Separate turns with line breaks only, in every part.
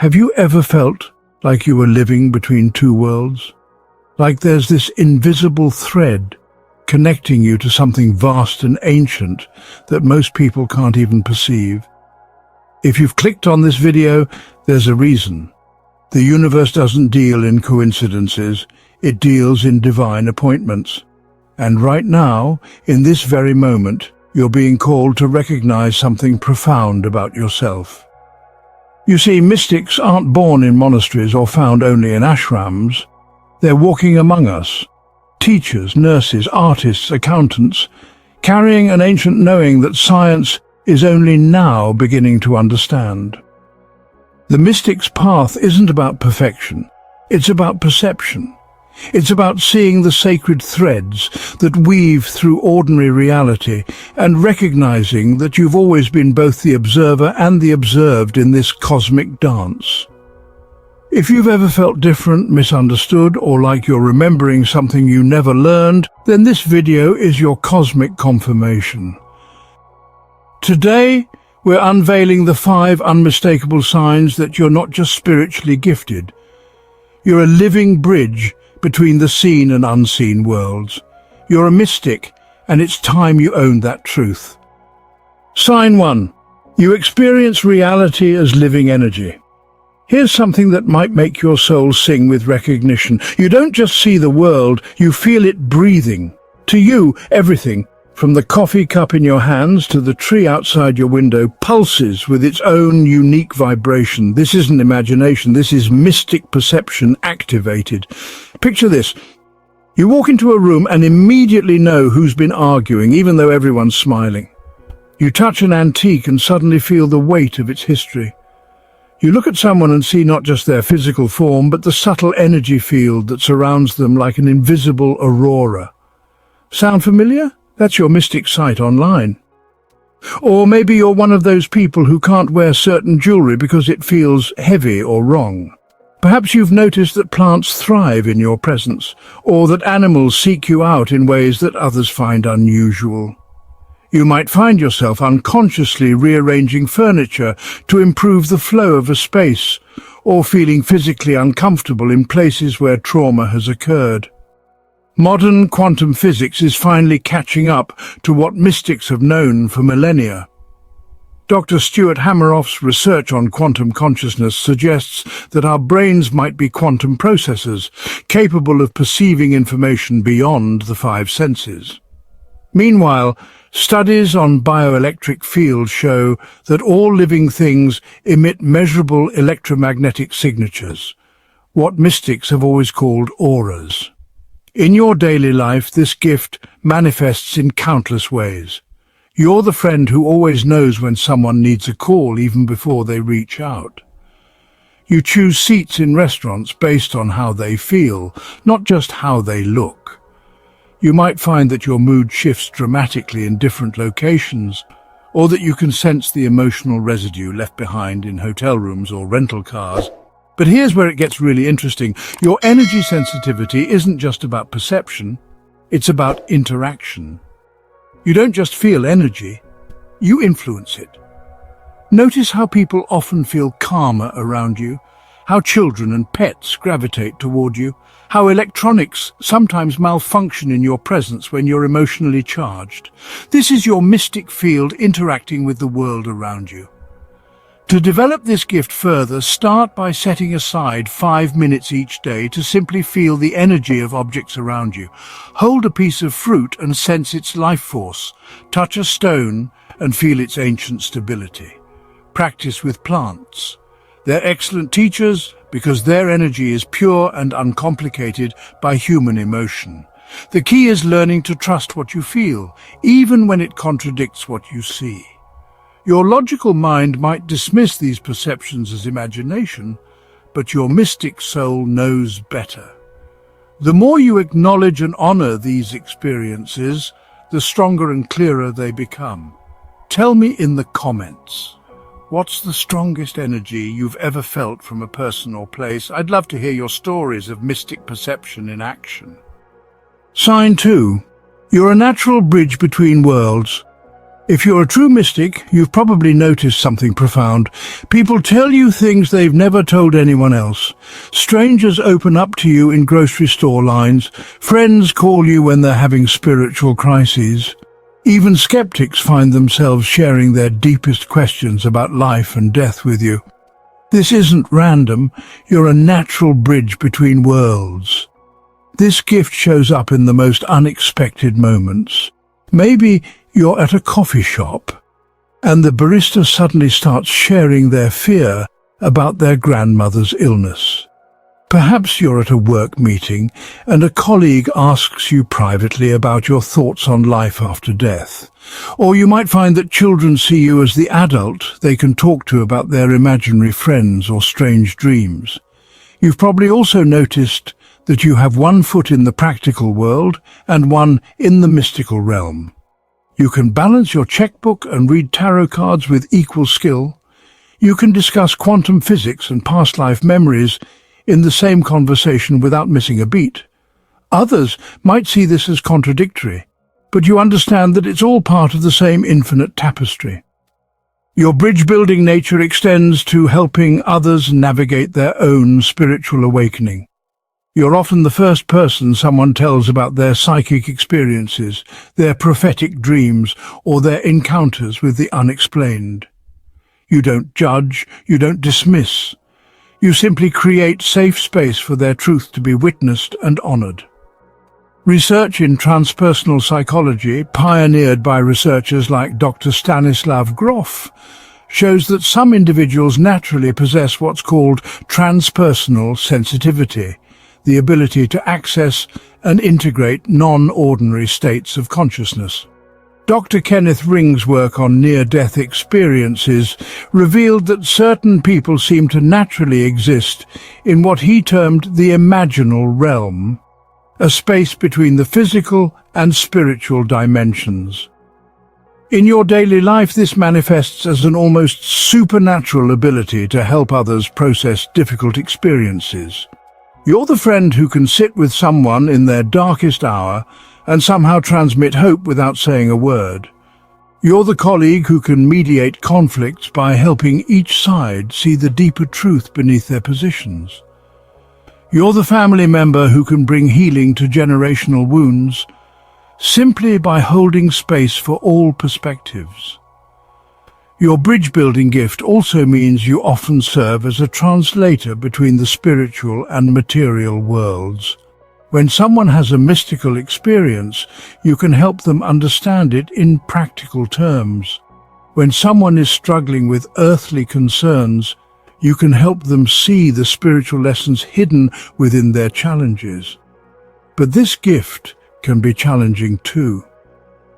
Have you ever felt like you were living between two worlds? Like there's this invisible thread connecting you to something vast and ancient that most people can't even perceive? If you've clicked on this video, there's a reason. The universe doesn't deal in coincidences, it deals in divine appointments. And right now, in this very moment, you're being called to recognize something profound about yourself. You see, mystics aren't born in monasteries or found only in ashrams. They're walking among us. Teachers, nurses, artists, accountants, carrying an ancient knowing that science is only now beginning to understand. The mystic's path isn't about perfection. It's about perception. It's about seeing the sacred threads that weave through ordinary reality and recognizing that you've always been both the observer and the observed in this cosmic dance. If you've ever felt different, misunderstood, or like you're remembering something you never learned, then this video is your cosmic confirmation. Today, we're unveiling the 5 unmistakable signs that you're not just spiritually gifted. You're a living bridge between the seen and unseen worlds. You're a mystic, and it's time you owned that truth. Sign 1. You experience reality as living energy. Here's something that might make your soul sing with recognition. You don't just see the world, you feel it breathing. To you, everything, from the coffee cup in your hands to the tree outside your window, pulses with its own unique vibration. This isn't imagination, this is mystic perception activated. Picture this. You walk into a room and immediately know who's been arguing, even though everyone's smiling. You touch an antique and suddenly feel the weight of its history. You look at someone and see not just their physical form, but the subtle energy field that surrounds them like an invisible aurora. Sound familiar? That's your mystic sight online. Or maybe you're one of those people who can't wear certain jewelry because it feels heavy or wrong. Perhaps you've noticed that plants thrive in your presence, or that animals seek you out in ways that others find unusual. You might find yourself unconsciously rearranging furniture to improve the flow of a space, or feeling physically uncomfortable in places where trauma has occurred. Modern quantum physics is finally catching up to what mystics have known for millennia. Dr. Stuart Hameroff's research on quantum consciousness suggests that our brains might be quantum processors, capable of perceiving information beyond the 5 senses. Meanwhile, studies on bioelectric fields show that all living things emit measurable electromagnetic signatures, what mystics have always called auras. In your daily life, this gift manifests in countless ways. You're the friend who always knows when someone needs a call even before they reach out. You choose seats in restaurants based on how they feel, not just how they look. You might find that your mood shifts dramatically in different locations, or that you can sense the emotional residue left behind in hotel rooms or rental cars. But here's where it gets really interesting. Your energy sensitivity isn't just about perception, it's about interaction. You don't just feel energy, you influence it. Notice how people often feel calmer around you, how children and pets gravitate toward you, how electronics sometimes malfunction in your presence when you're emotionally charged. This is your mystic field interacting with the world around you. To develop this gift further, start by setting aside 5 minutes each day to simply feel the energy of objects around you. Hold a piece of fruit and sense its life force. Touch a stone and feel its ancient stability. Practice with plants. They're excellent teachers because their energy is pure and uncomplicated by human emotion. The key is learning to trust what you feel, even when it contradicts what you see. Your logical mind might dismiss these perceptions as imagination, but your mystic soul knows better. The more you acknowledge and honor these experiences, the stronger and clearer they become. Tell me in the comments, what's the strongest energy you've ever felt from a person or place? I'd love to hear your stories of mystic perception in action. Sign 2. You're a natural bridge between worlds. If you're a true mystic, you've probably noticed something profound. People tell you things they've never told anyone else. Strangers open up to you in grocery store lines. Friends call you when they're having spiritual crises. Even skeptics find themselves sharing their deepest questions about life and death with you. This isn't random. You're a natural bridge between worlds. This gift shows up in the most unexpected moments. Maybe you're at a coffee shop, and the barista suddenly starts sharing their fear about their grandmother's illness. Perhaps you're at a work meeting, and a colleague asks you privately about your thoughts on life after death. Or you might find that children see you as the adult they can talk to about their imaginary friends or strange dreams. You've probably also noticed that you have one foot in the practical world and one in the mystical realm. You can balance your checkbook and read tarot cards with equal skill. You can discuss quantum physics and past life memories in the same conversation without missing a beat. Others might see this as contradictory, but you understand that it's all part of the same infinite tapestry. Your bridge-building nature extends to helping others navigate their own spiritual awakening. You're often the first person someone tells about their psychic experiences, their prophetic dreams, or their encounters with the unexplained. You don't judge, you don't dismiss. You simply create safe space for their truth to be witnessed and honored. Research in transpersonal psychology, pioneered by researchers like Dr. Stanislav Grof, shows that some individuals naturally possess what's called transpersonal sensitivity, the ability to access and integrate non-ordinary states of consciousness. Dr. Kenneth Ring's work on near-death experiences revealed that certain people seem to naturally exist in what he termed the imaginal realm, a space between the physical and spiritual dimensions. In your daily life, this manifests as an almost supernatural ability to help others process difficult experiences. You're the friend who can sit with someone in their darkest hour and somehow transmit hope without saying a word. You're the colleague who can mediate conflicts by helping each side see the deeper truth beneath their positions. You're the family member who can bring healing to generational wounds simply by holding space for all perspectives. Your bridge-building gift also means you often serve as a translator between the spiritual and material worlds. When someone has a mystical experience, you can help them understand it in practical terms. When someone is struggling with earthly concerns, you can help them see the spiritual lessons hidden within their challenges. But this gift can be challenging too.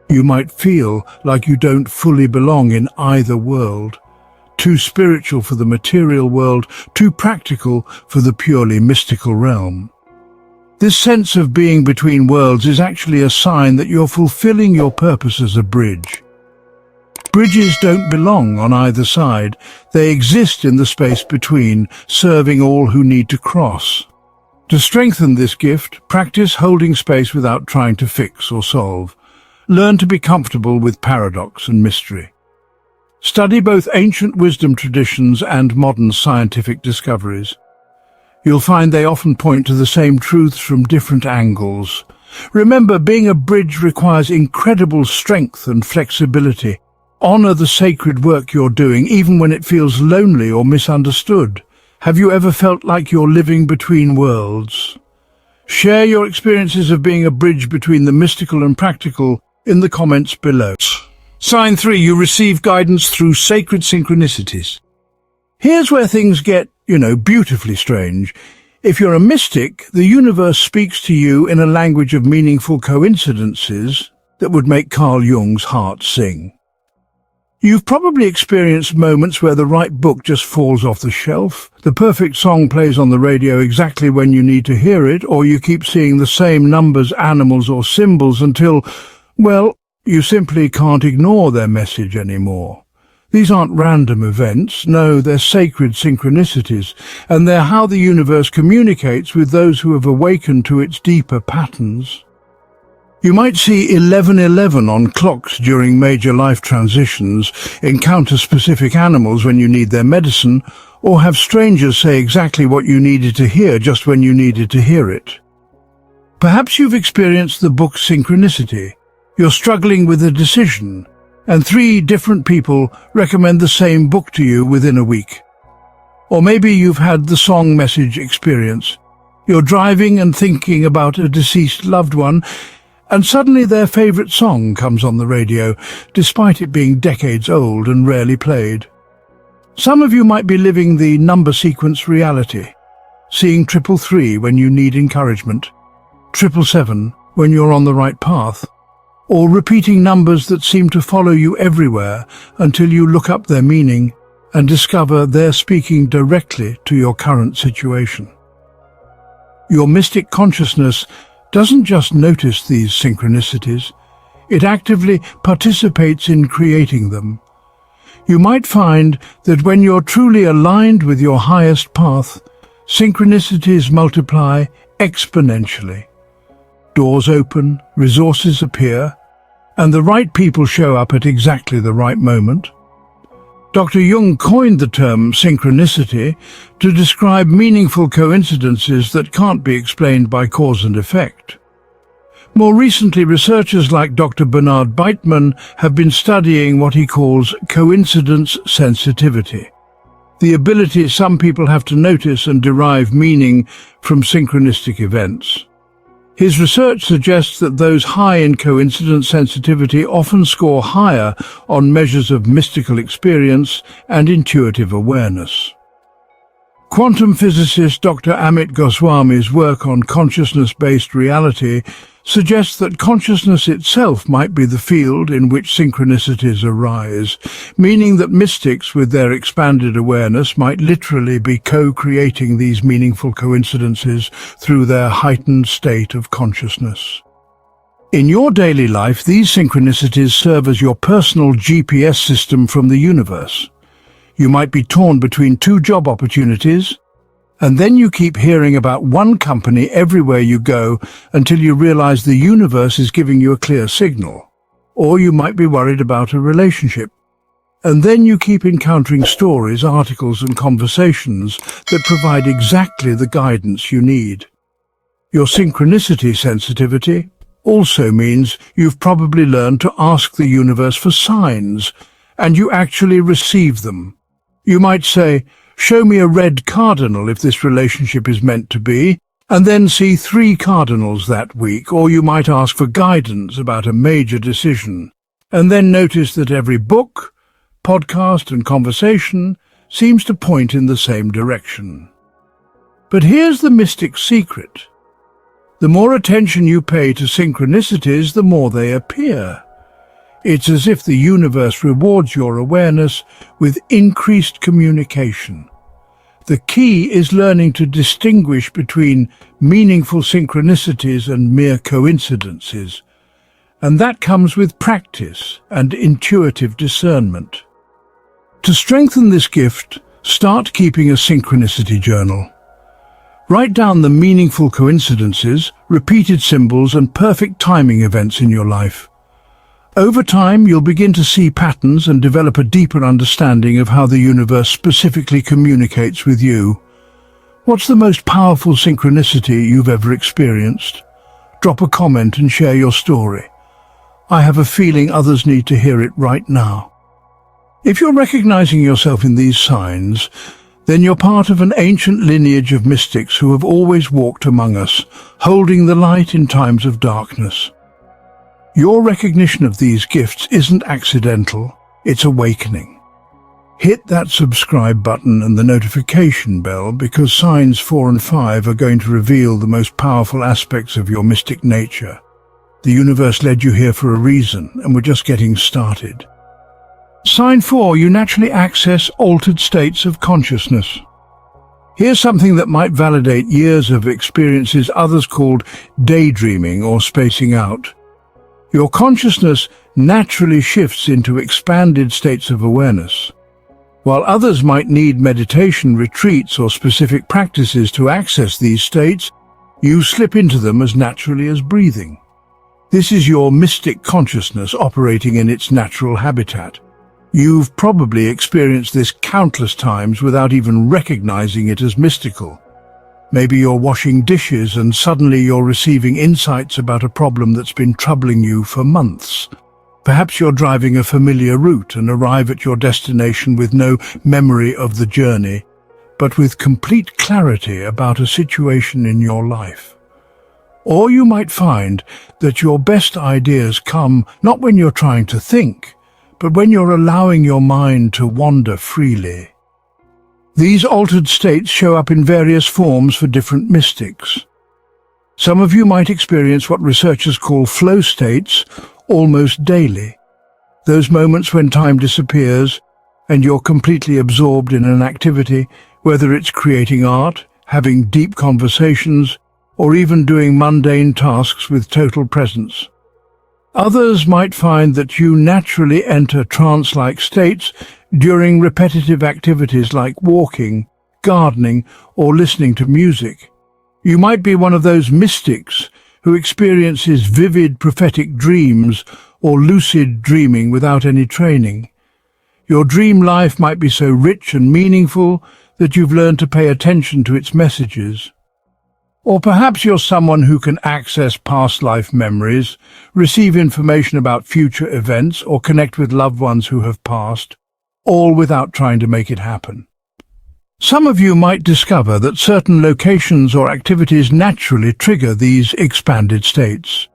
You might feel like you don't fully belong in either world, too spiritual for the material world, too practical for the purely mystical realm. This sense of being between worlds is actually a sign that you're fulfilling your purpose as a bridge. Bridges don't belong on either side. They exist in the space between, serving all who need to cross. To strengthen this gift, practice holding space without trying to fix or solve. Learn to be comfortable with paradox and mystery. Study both ancient wisdom traditions and modern scientific discoveries. You'll find they often point to the same truths from different angles. Remember, being a bridge requires incredible strength and flexibility. Honor the sacred work you're doing, even when it feels lonely or misunderstood. Have you ever felt like you're living between worlds? Share your experiences of being a bridge between the mystical and practical in the comments below. Sign 3. You receive guidance through sacred synchronicities. Here's where things get, beautifully strange. If you're a mystic, the universe speaks to you in a language of meaningful coincidences that would make Carl Jung's heart sing. You've probably experienced moments where the right book just falls off the shelf, the perfect song plays on the radio exactly when you need to hear it, or you keep seeing the same numbers, animals, or symbols until, you simply can't ignore their message anymore. These aren't random events. No, they're sacred synchronicities, and they're how the universe communicates with those who have awakened to its deeper patterns. You might see 1111 on clocks during major life transitions, encounter specific animals when you need their medicine, or have strangers say exactly what you needed to hear just when you needed to hear it. Perhaps you've experienced the book Synchronicity. You're struggling with a decision, and 3 different people recommend the same book to you within a week. Or maybe you've had the song message experience. You're driving and thinking about a deceased loved one, and suddenly their favorite song comes on the radio, despite it being decades old and rarely played. Some of you might be living the number sequence reality, seeing 333 when you need encouragement, 777 when you're on the right path, or repeating numbers that seem to follow you everywhere until you look up their meaning and discover they're speaking directly to your current situation. Your mystic consciousness doesn't just notice these synchronicities, it actively participates in creating them. You might find that when you're truly aligned with your highest path, synchronicities multiply exponentially. Doors open, resources appear, and the right people show up at exactly the right moment. Dr. Jung coined the term synchronicity to describe meaningful coincidences that can't be explained by cause and effect. More recently, researchers like Dr. Bernard Beitman have been studying what he calls coincidence sensitivity, the ability some people have to notice and derive meaning from synchronistic events. His research suggests that those high in coincidence sensitivity often score higher on measures of mystical experience and intuitive awareness. Quantum physicist Dr. Amit Goswami's work on consciousness-based reality suggests that consciousness itself might be the field in which synchronicities arise, meaning that mystics with their expanded awareness might literally be co-creating these meaningful coincidences through their heightened state of consciousness. In your daily life, these synchronicities serve as your personal GPS system from the universe. You might be torn between 2 job opportunities, and then you keep hearing about one company everywhere you go until you realize the universe is giving you a clear signal. Or you might be worried about a relationship, and then you keep encountering stories, articles, and conversations that provide exactly the guidance you need. Your synchronicity sensitivity also means you've probably learned to ask the universe for signs, and you actually receive them. You might say, "Show me a red cardinal if this relationship is meant to be," and then see 3 cardinals that week. Or you might ask for guidance about a major decision, and then notice that every book, podcast, and conversation seems to point in the same direction. But here's the mystic secret. The more attention you pay to synchronicities, the more they appear. It's as if the universe rewards your awareness with increased communication. The key is learning to distinguish between meaningful synchronicities and mere coincidences, and that comes with practice and intuitive discernment. To strengthen this gift, start keeping a synchronicity journal. Write down the meaningful coincidences, repeated symbols, and perfect timing events in your life. Over time, you'll begin to see patterns and develop a deeper understanding of how the universe specifically communicates with you. What's the most powerful synchronicity you've ever experienced? Drop a comment and share your story. I have a feeling others need to hear it right now. If you're recognizing yourself in these signs, then you're part of an ancient lineage of mystics who have always walked among us, holding the light in times of darkness. Your recognition of these gifts isn't accidental, it's awakening. Hit that subscribe button and the notification bell, because signs 4 and 5 are going to reveal the most powerful aspects of your mystic nature. The universe led you here for a reason, and we're just getting started. Sign 4, you naturally access altered states of consciousness. Here's something that might validate years of experiences others called daydreaming or spacing out. Your consciousness naturally shifts into expanded states of awareness. While others might need meditation retreats or specific practices to access these states, you slip into them as naturally as breathing. This is your mystic consciousness operating in its natural habitat. You've probably experienced this countless times without even recognizing it as mystical. Maybe you're washing dishes and suddenly you're receiving insights about a problem that's been troubling you for months. Perhaps you're driving a familiar route and arrive at your destination with no memory of the journey, but with complete clarity about a situation in your life. Or you might find that your best ideas come not when you're trying to think, but when you're allowing your mind to wander freely. These altered states show up in various forms for different mystics. Some of you might experience what researchers call flow states almost daily. Those moments when time disappears and you're completely absorbed in an activity, whether it's creating art, having deep conversations, or even doing mundane tasks with total presence. Others might find that you naturally enter trance-like states during repetitive activities like walking, gardening, or listening to music. You might be one of those mystics who experiences vivid prophetic dreams or lucid dreaming without any training. Your dream life might be so rich and meaningful that you've learned to pay attention to its messages. Or perhaps you're someone who can access past life memories, receive information about future events, or connect with loved ones who have passed, all without trying to make it happen. Some of you might discover that certain locations or activities naturally trigger these expanded states.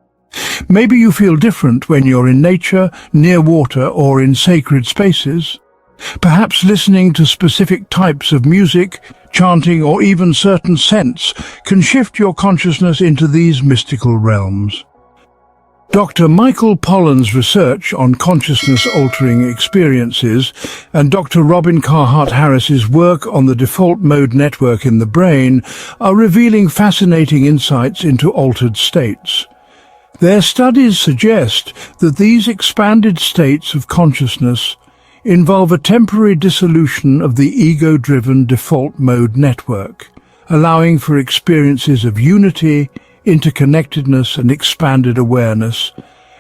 Maybe you feel different when you're in nature, near water, or in sacred spaces. Perhaps listening to specific types of music, chanting, or even certain scents can shift your consciousness into these mystical realms. Dr. Michael Pollan's research on consciousness-altering experiences and Dr. Robin Carhart-Harris's work on the default mode network in the brain are revealing fascinating insights into altered states. Their studies suggest that these expanded states of consciousness involve a temporary dissolution of the ego-driven default mode network, allowing for experiences of unity, interconnectedness and expanded awareness,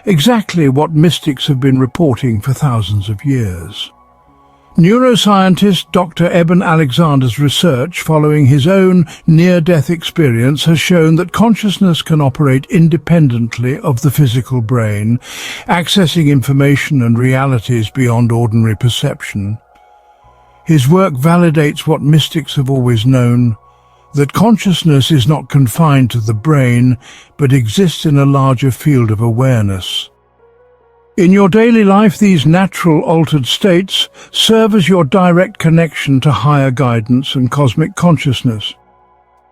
exactly what mystics have been reporting for thousands of years. Neuroscientist Dr. Eben Alexander's research following his own near-death experience has shown that consciousness can operate independently of the physical brain, accessing information and realities beyond ordinary perception. His work validates what mystics have always known, that consciousness is not confined to the brain, but exists in a larger field of awareness. In your daily life, these natural altered states serve as your direct connection to higher guidance and cosmic consciousness.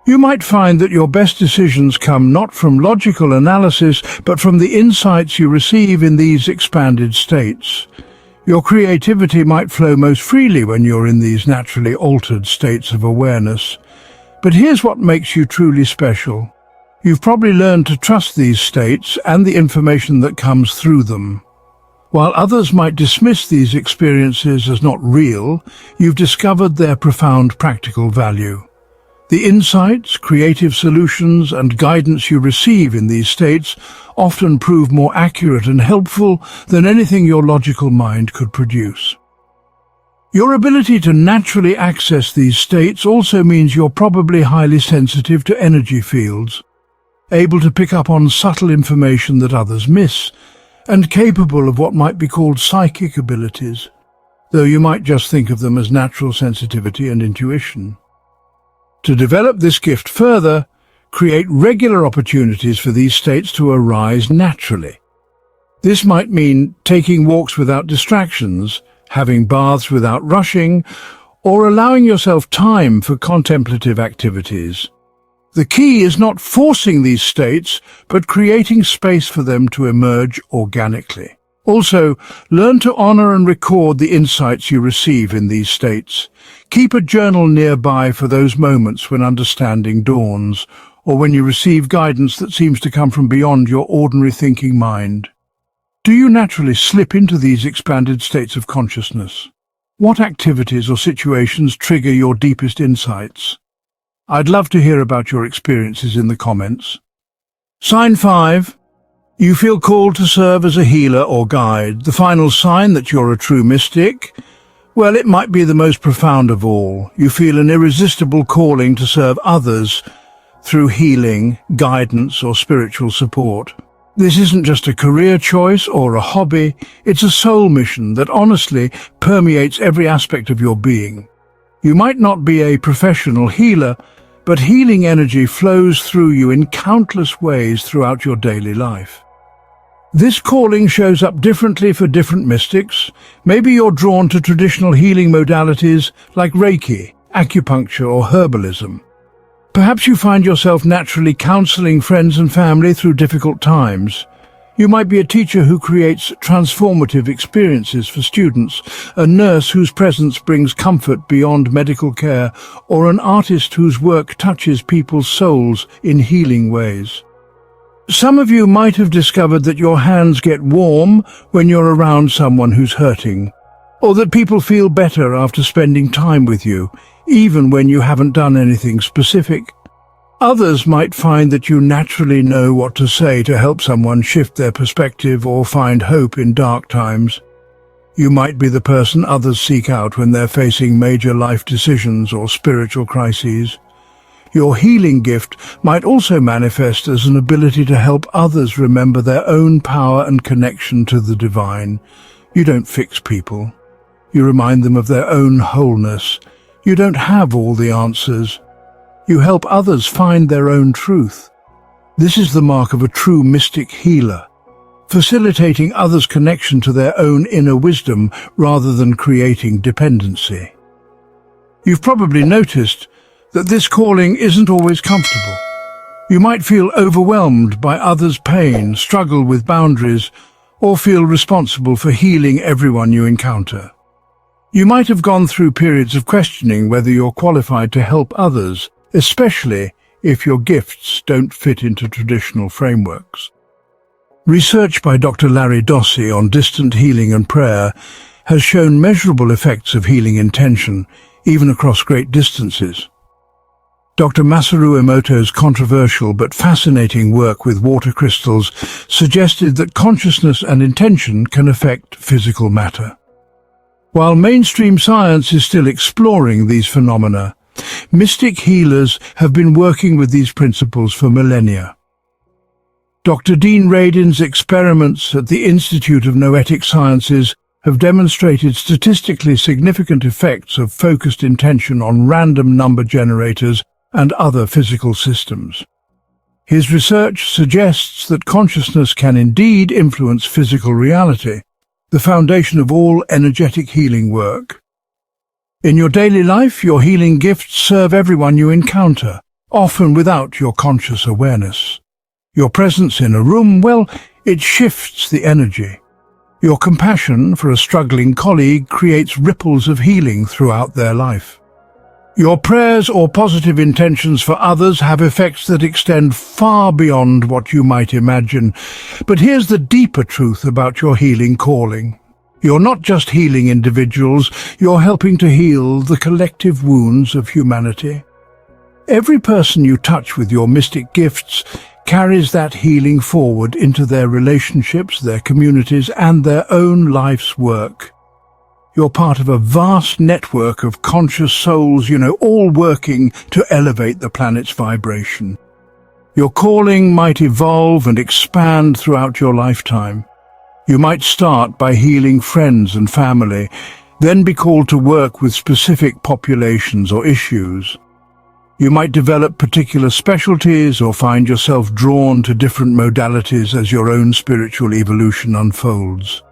You might find that your best decisions come not from logical analysis, but from the insights you receive in these expanded states. Your creativity might flow most freely when you're in these naturally altered states of awareness. But here's what makes you truly special. You've probably learned to trust these states and the information that comes through them. While others might dismiss these experiences as not real, you've discovered their profound practical value. The insights, creative solutions, and guidance you receive in these states often prove more accurate and helpful than anything your logical mind could produce. Your ability to naturally access these states also means you're probably highly sensitive to energy fields, able to pick up on subtle information that others miss, and capable of what might be called psychic abilities, though you might just think of them as natural sensitivity and intuition. To develop this gift further, create regular opportunities for these states to arise naturally. This might mean taking walks without distractions, having baths without rushing, or allowing yourself time for contemplative activities. The key is not forcing these states, but creating space for them to emerge organically. Also, learn to honor and record the insights you receive in these states. Keep a journal nearby for those moments when understanding dawns, or when you receive guidance that seems to come from beyond your ordinary thinking mind. Do you naturally slip into these expanded states of consciousness? What activities or situations trigger your deepest insights? I'd love to hear about your experiences in the comments. Sign 5. You feel called to serve as a healer or guide. The final sign that you're a true mystic? Well, it might be the most profound of all. You feel an irresistible calling to serve others through healing, guidance, or spiritual support. This isn't just a career choice or a hobby, it's a soul mission that honestly permeates every aspect of your being. You might not be a professional healer, but healing energy flows through you in countless ways throughout your daily life. This calling shows up differently for different mystics. Maybe you're drawn to traditional healing modalities like Reiki, acupuncture, or herbalism. Perhaps you find yourself naturally counseling friends and family through difficult times. You might be a teacher who creates transformative experiences for students, a nurse whose presence brings comfort beyond medical care, or an artist whose work touches people's souls in healing ways. Some of you might have discovered that your hands get warm when you're around someone who's hurting, or that people feel better after spending time with you, even when you haven't done anything specific. Others might find that you naturally know what to say to help someone shift their perspective or find hope in dark times. You might be the person others seek out when they're facing major life decisions or spiritual crises. Your healing gift might also manifest as an ability to help others remember their own power and connection to the divine. You don't fix people. You remind them of their own wholeness. You don't have all the answers. You help others find their own truth. This is the mark of a true mystic healer, facilitating others' connection to their own inner wisdom rather than creating dependency. You've probably noticed that this calling isn't always comfortable. You might feel overwhelmed by others' pain, struggle with boundaries, or feel responsible for healing everyone you encounter. You might have gone through periods of questioning whether you're qualified to help others, especially if your gifts don't fit into traditional frameworks. Research by Dr. Larry Dossey on distant healing and prayer has shown measurable effects of healing intention, even across great distances. Dr. Masaru Emoto's controversial but fascinating work with water crystals suggested that consciousness and intention can affect physical matter. While mainstream science is still exploring these phenomena, mystic healers have been working with these principles for millennia. Dr. Dean Radin's experiments at the Institute of Noetic Sciences have demonstrated statistically significant effects of focused intention on random number generators and other physical systems. His research suggests that consciousness can indeed influence physical reality, the foundation of all energetic healing work. In your daily life, your healing gifts serve everyone you encounter, often without your conscious awareness. Your presence in a room, well, it shifts the energy. Your compassion for a struggling colleague creates ripples of healing throughout their life. Your prayers or positive intentions for others have effects that extend far beyond what you might imagine. But here's the deeper truth about your healing calling. You're not just healing individuals, you're helping to heal the collective wounds of humanity. Every person you touch with your mystic gifts carries that healing forward into their relationships, their communities, and their own life's work. You're part of a vast network of conscious souls, all working to elevate the planet's vibration. Your calling might evolve and expand throughout your lifetime. You might start by healing friends and family, then be called to work with specific populations or issues. You might develop particular specialties or find yourself drawn to different modalities as your own spiritual evolution unfolds.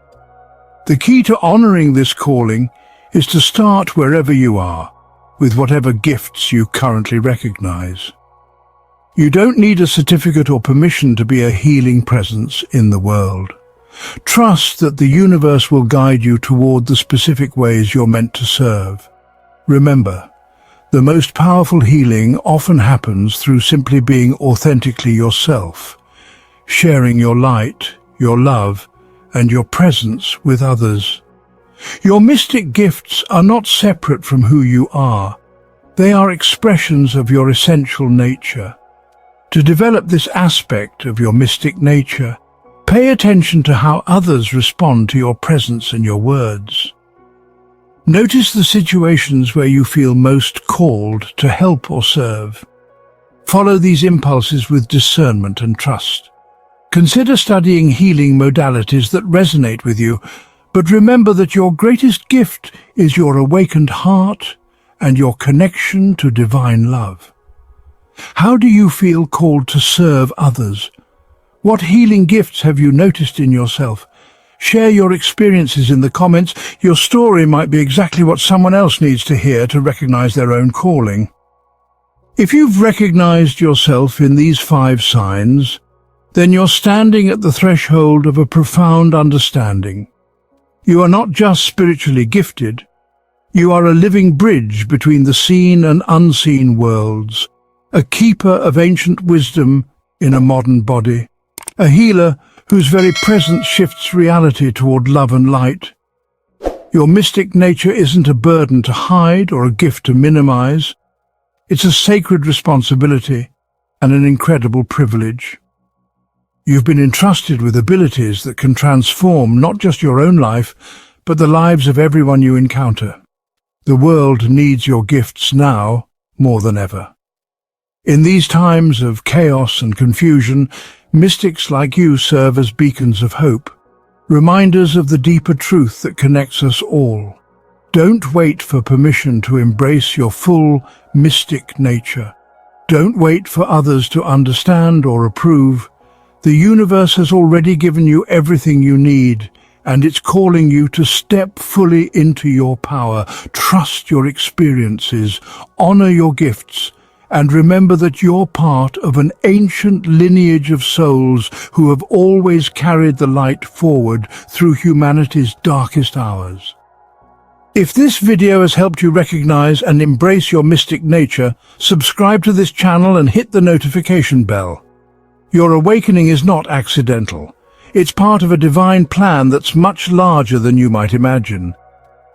The key to honoring this calling is to start wherever you are, with whatever gifts you currently recognize. You don't need a certificate or permission to be a healing presence in the world. Trust that the universe will guide you toward the specific ways you're meant to serve. Remember, the most powerful healing often happens through simply being authentically yourself, sharing your light, your love, and your presence with others. Your mystic gifts are not separate from who you are. They are expressions of your essential nature. To develop this aspect of your mystic nature, Pay attention to how others respond to your presence and your words. Notice the situations where you feel most called to help or serve. Follow these impulses with discernment and trust. Consider studying healing modalities that resonate with you, but remember that your greatest gift is your awakened heart and your connection to divine love. How do you feel called to serve others? What healing gifts have you noticed in yourself? Share your experiences in the comments. Your story might be exactly what someone else needs to hear to recognize their own calling. If you've recognized yourself in these 5 signs, then you're standing at the threshold of a profound understanding. You are not just spiritually gifted, you are a living bridge between the seen and unseen worlds, a keeper of ancient wisdom in a modern body, a healer whose very presence shifts reality toward love and light. Your mystic nature isn't a burden to hide or a gift to minimize. It's a sacred responsibility and an incredible privilege. You've been entrusted with abilities that can transform not just your own life, but the lives of everyone you encounter. The world needs your gifts now more than ever. In these times of chaos and confusion, mystics like you serve as beacons of hope, reminders of the deeper truth that connects us all. Don't wait for permission to embrace your full mystic nature. Don't wait for others to understand or approve. The universe has already given you everything you need, and it's calling you to step fully into your power. Trust your experiences, honor your gifts, and remember that you're part of an ancient lineage of souls who have always carried the light forward through humanity's darkest hours. If this video has helped you recognize and embrace your mystic nature, subscribe to this channel and hit the notification bell. Your awakening is not accidental. It's part of a divine plan that's much larger than you might imagine.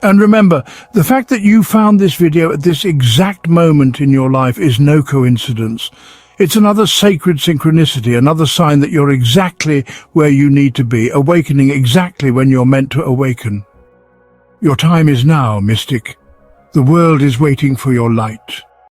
And remember, the fact that you found this video at this exact moment in your life is no coincidence. It's another sacred synchronicity, another sign that you're exactly where you need to be, awakening exactly when you're meant to awaken. Your time is now, mystic. The world is waiting for your light.